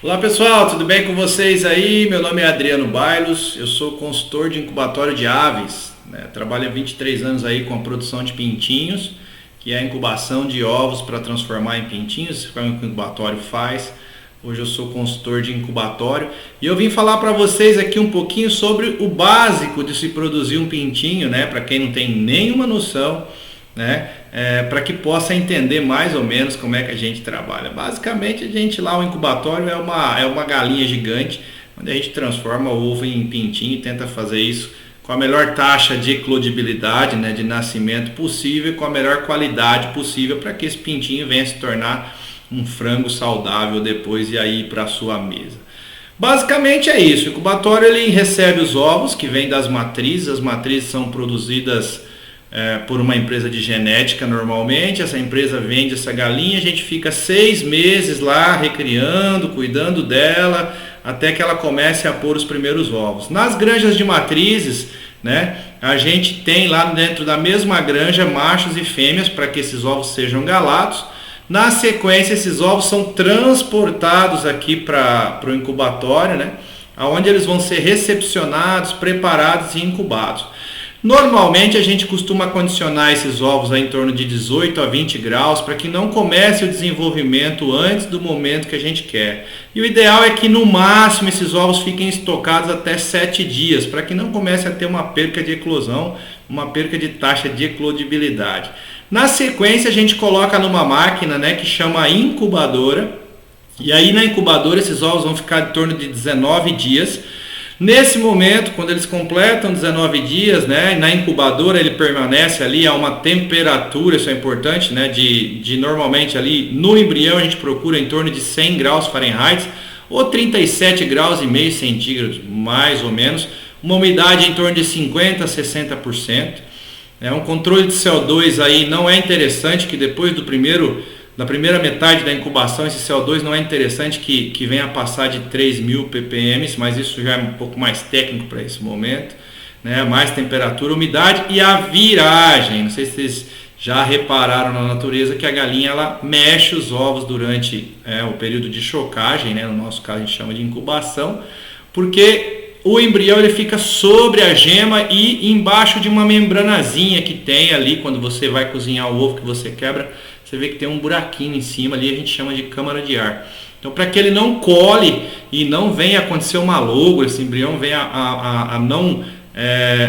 Olá pessoal, tudo bem com vocês aí? Meu nome é Adriano Bailos, eu sou consultor de incubatório de aves, né? Trabalho há 23 anos aí com a produção de pintinhos, que é a incubação de ovos para transformar em pintinhos, isso que o incubatório faz. Hoje eu sou consultor de incubatório e eu vim falar para vocês aqui um pouquinho sobre o básico de se produzir um pintinho, né? Para quem não tem nenhuma noção, né? Para que possa entender mais ou menos como é que a gente trabalha. Basicamente, a gente lá, o incubatório é uma galinha gigante, onde a gente transforma o ovo em pintinho e tenta fazer isso com a melhor taxa de eclodibilidade, né, de nascimento possível, com a melhor qualidade possível, para que esse pintinho venha se tornar um frango saudável depois e aí para a sua mesa. Basicamente é isso. O incubatório ele recebe os ovos que vêm das matrizes. As matrizes são produzidas por uma empresa de genética normalmente. Essa empresa vende essa galinha, a gente fica 6 meses lá recriando, cuidando dela, até que ela comece a pôr os primeiros ovos. Nas granjas de matrizes, né, a gente tem lá dentro da mesma granja machos e fêmeas para que esses ovos sejam galados. Na sequência, esses ovos são transportados aqui para o incubatório, né, onde eles vão ser recepcionados, preparados e incubados. Normalmente a gente costuma condicionar esses ovos em torno de 18 a 20 graus para que não comece o desenvolvimento antes do momento que a gente quer. E o ideal é que no máximo esses ovos fiquem estocados até 7 dias, para que não comece a ter uma perca de eclosão, uma perca de taxa de eclodibilidade. Na sequência a gente coloca numa máquina, né, que chama incubadora, e aí na incubadora esses ovos vão ficar em torno de 19 dias. Nesse momento, quando eles completam 19 dias, né, na incubadora ele permanece ali a uma temperatura, isso é importante, né, de normalmente ali no embrião a gente procura em torno de 100 graus Fahrenheit ou 37 graus e meio centígrados, mais ou menos, uma umidade em torno de 50 a 60%. Um controle de CO2 aí não é interessante, que depois da primeira metade da incubação, esse CO2 não é interessante que venha a passar de 3.000 ppm, mas isso já é um pouco mais técnico para esse momento, né? Mais temperatura, umidade e a viragem. Não sei se vocês já repararam na natureza que a galinha ela mexe os ovos durante o período de chocagem, né? No nosso caso a gente chama de incubação, porque o embrião ele fica sobre a gema e embaixo de uma membranazinha que tem ali quando você vai cozinhar o ovo que você quebra. Você vê que tem um buraquinho em cima ali, a gente chama de câmara de ar. Então, para que ele não cole e não venha acontecer uma malogro, esse embrião venha a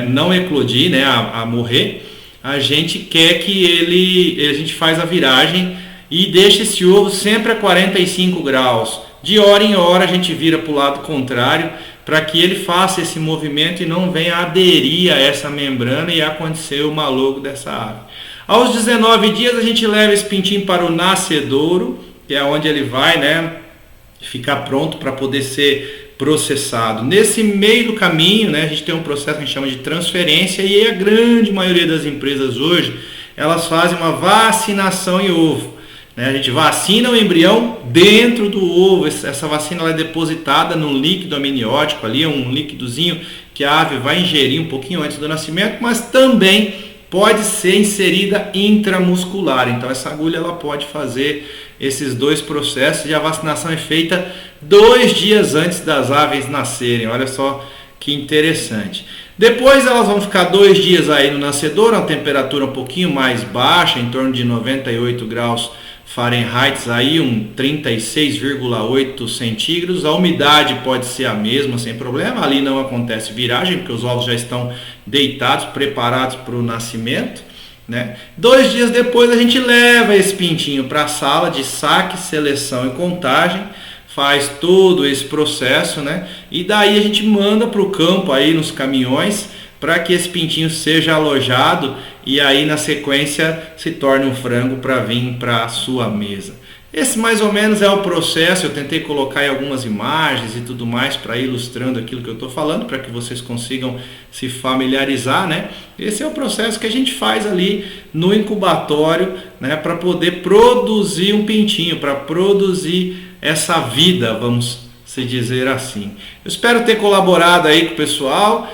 não eclodir, né, a morrer, a gente quer que a gente faz a viragem e deixa esse ovo sempre a 45 graus. De hora em hora a gente vira para o lado contrário, para que ele faça esse movimento e não venha aderir a essa membrana e acontecer o malogro dessa ave. Aos 19 dias a gente leva esse pintinho para o nascedouro, que é onde ele vai, né, ficar pronto para poder ser processado. Nesse meio do caminho, né, a gente tem um processo que a gente chama de transferência, e a grande maioria das empresas hoje, elas fazem uma vacinação em ovo. A gente vacina o embrião dentro do ovo. Essa vacina ela é depositada num líquido amniótico ali, um líquidozinho que a ave vai ingerir um pouquinho antes do nascimento, mas também pode ser inserida intramuscular. Então essa agulha ela pode fazer esses dois processos, e a vacinação é feita 2 dias antes das aves nascerem. Olha só que interessante. Depois elas vão ficar 2 dias aí no nascedor, a temperatura um pouquinho mais baixa, em torno de 98 graus Fahrenheit, aí um 36,8 centígrados. A umidade pode ser a mesma sem problema, ali não acontece viragem porque os ovos já estão deitados, preparados para o nascimento, né? 2 dias depois a gente leva esse pintinho para a sala de saque, seleção e contagem, faz todo esse processo, né? E daí a gente manda para o campo aí nos caminhões para que esse pintinho seja alojado e aí na sequência se torne um frango para vir para a sua mesa. Esse mais ou menos é o processo. Eu tentei colocar aí algumas imagens e tudo mais para ir ilustrando aquilo que eu estou falando, para que vocês consigam se familiarizar, né? Esse é o processo que a gente faz ali no incubatório, né, para poder produzir um pintinho, para produzir essa vida, vamos se dizer assim. Eu espero ter colaborado aí com o pessoal,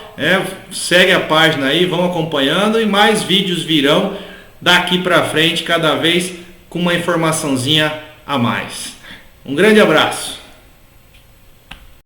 segue a página aí, vão acompanhando, e mais vídeos virão daqui para frente, cada vez com uma informaçãozinha a mais. Um grande abraço!